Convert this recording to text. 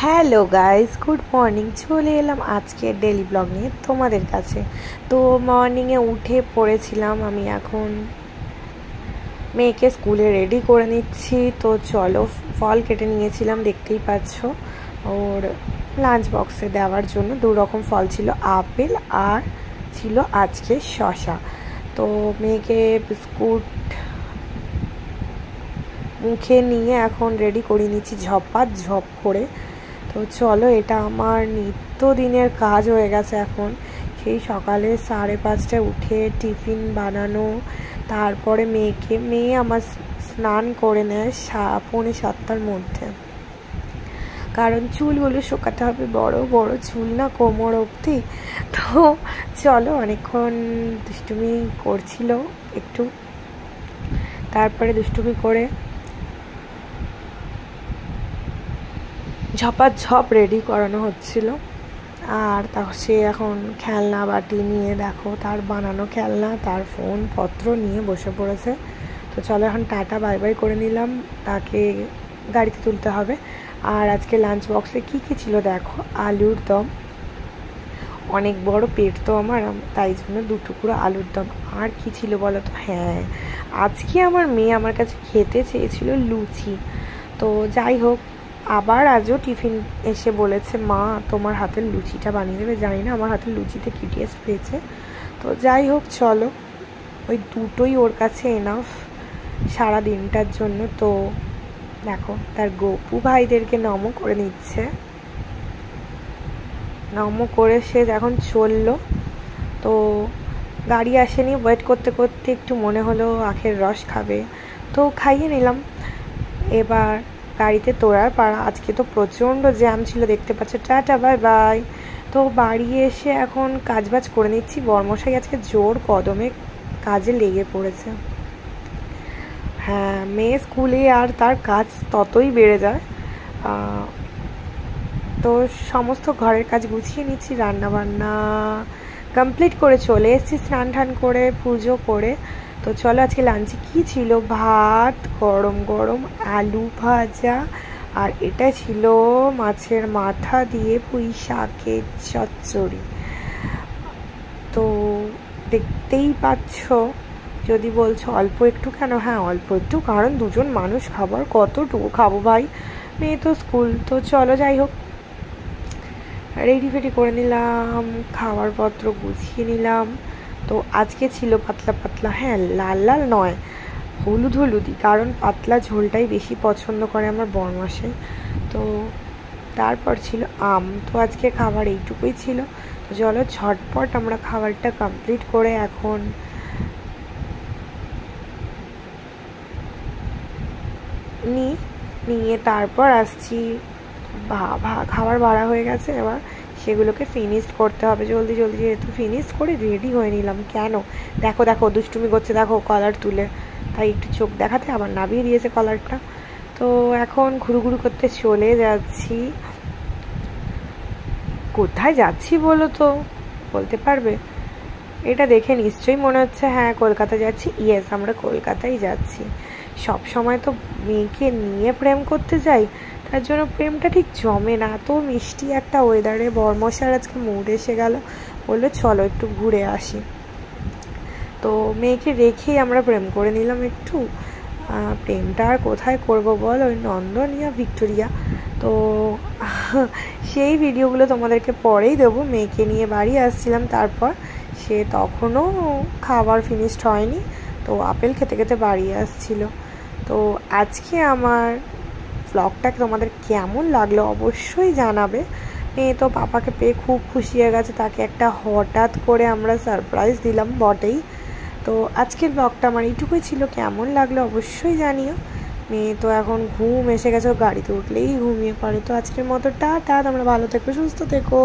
Hello guys, good morning. চলে এলাম আজকের ডেলি ব্লগ নিয়ে তোমাদের কাছে। তো মর্নিংয়ে উঠে পড়েছিলাম, আমি এখন মেয়েকে স্কুলে রেডি করে নিচ্ছি। তো চলো, ফল কেটে নিয়েছিলাম, দেখতেই পাচ্ছ। ওর লাঞ্চ বক্সে দেওয়ার জন্য 2 রকম ফল ছিল, আপেল আর ছিল আজকে শসা। তো মেয়েকে বিস্কুট মুখে নিয়ে এখন রেডি করে নিচ্ছি ঝপ করে। তো চলো, এটা আমার নিত্যদিনের কাজ হয়ে গেছে এখন। সেই সকালে 5:30টায় উঠে টিফিন বানানো, তারপরে মেয়ে আমার স্নান করে নেয় 6:45টার মধ্যে, কারণ চুলগুলো শুকাতে হবে, বড় বড় চুল না, কোমর অবধি। তো চলো, অনেকক্ষণ দুষ্টুমি করছিল একটু, তারপরে দুষ্টুমি করে ঝপাঝপ রেডি করানো হচ্ছিল। আর সে এখন খেলনা বাটি নিয়ে, দেখো তার বানানো খেলনা, তার ফোন পত্র নিয়ে বসে পড়েছে। তো চলো, এখন টাটা বাই বাই করে নিলাম, তাকে গাড়িতে তুলতে হবে। আর আজকে লাঞ্চ বক্সে কী কী ছিল দেখো, আলুর দম, অনেক বড় পেট তো আমার, তাই জন্য 2 টুকরো আলুর দম। আর কি ছিল বলো তো, হ্যাঁ, আজকে আমার মেয়ে আমার কাছে খেতে চেয়েছিল লুচি। তো যাই হোক, আবার আজও টিফিন এসে বলেছে, মা তোমার হাতের লুচিটা বানিয়ে দেবে। জানি না আমার হাতের লুচিতে কি টেস্ট পেয়েছে। তো যাই হোক, চলো, ওই দুটোই ওর কাছে এনাফ সারা দিনটার জন্য। তো দেখো, তার গপু ভাইদেরকে নমো করে নিচ্ছে, নমো করে সে এখন চললো। তো গাড়ি আসেনি, ওয়েট করতে করতে একটু মনে হলো আখের রস খাবে, তো খাইয়ে নিলাম। এবার গাড়িতে তোড়ার পাড়া, আজকে তো প্রচণ্ড জ্যাম ছিল, দেখতে পাচ্ছ। Tata bye bye. তো বাড়ি এসে এখন কাজবাজ করে নিচ্ছি। বর্মশাই আজকে জোর কদমে কাজে লেগে পড়েছে। হ্যাঁ, মেয়ে স্কুলে আর তার কাজ ততই বেড়ে যায়। তো সমস্ত ঘরের কাজ গুছিয়ে নিচ্ছি, রান্নাবান্না কমপ্লিট করে চলে এসেছি, স্নান টান করে পুজো করে। তো চলো, আজকে লাঞ্চে কী ছিল, ভাত, গরম গরম আলু ভাজা, আর এটা ছিল মাছের মাথা দিয়ে পুঁই শাকের চচ্চড়ি। তো দেখতেই পাচ্ছ, যদি বলছো অল্প একটু কেন, হ্যাঁ অল্প একটু, কারণ 2জন মানুষ খাবার কতটুকু খাবো ভাই, মেয়ে তো স্কুল। তো চলো, যাই হোক, রেডি ফেডি করে নিলাম, খাবার পত্র গুছিয়ে নিলাম। তো আজকে ছিল পাতলা পাতলা, হ্যাঁ লাল লাল নয়, হলুদ হলুদই, কারণ পাতলা ঝোলটাই বেশি পছন্দ করে আমার বরমাসে। তো তারপর ছিল আম। তো আজকে খাবার এইটুকুই ছিল। তো চলো, ঝটপট আমরা খাবারটা কমপ্লিট করে এখন নিয়ে তারপর আসছি। খাবার বাড়া হয়ে গেছে, এবার সেগুলোকে ফিনিশ করতে হবে জলদি জলদি। যেহেতু ফিনিশ করে রেডি হয়ে নিলাম, কেন দেখো দেখো দুষ্টুমি করছে, দেখো কলার তুলে, তাই একটু চোখ দেখাতে আবার নামিয়ে দিয়েছে কলারটা। তো এখন ঘুরু করতে চলে যাচ্ছি। কোথায় যাচ্ছি বলো তো, বলতে পারবে? এটা দেখে নিশ্চয়ই মনে হচ্ছে হ্যাঁ কলকাতা যাচ্ছি। ইয়েস, আমরা কলকাতায় যাচ্ছি। সব সময় তো মেয়েকে নিয়ে প্রেম করতে যাই, তার জন্য প্রেমটা ঠিক জমে না। তো মিষ্টি একটা ওয়েদারে বরমশার আজকে মুড এসে গেল, বললো চলো একটু ঘুরে আসি। তো মেয়েকে রেখেই আমরা প্রেম করে নিলাম একটু। প্রেমটা আর কোথায় করবো বল, ওই নন্দনিয়া ভিক্টোরিয়া। তো সেই ভিডিওগুলো তোমাদেরকে পরেই দেবো। মেয়েকে নিয়ে বাড়ি আসছিলাম, তারপর সে তখনও খাবার ফিনিশড হয়নি, তো আপেল খেতে খেতে বাড়ি আসছিল। তো আজকে আমার ব্লগটাকে তোমাদের কেমন লাগলো অবশ্যই জানাবে। মেয়ে তো পাপাকে পেয়ে খুব খুশি হয়ে গেছে, তাকে একটা হঠাৎ করে আমরা সারপ্রাইজ দিলাম বটেই। তো আজকের ব্লগটা আমার এইটুকুই ছিল, কেমন লাগলো অবশ্যই জানিও। মেয়ে তো এখন ঘুম এসে গেছে, গাড়িতে উঠলেই ঘুমিয়ে পড়ে। তো আজকের মতো টাটা, তোমরা ভালো থেকো, সুস্থ থেকো।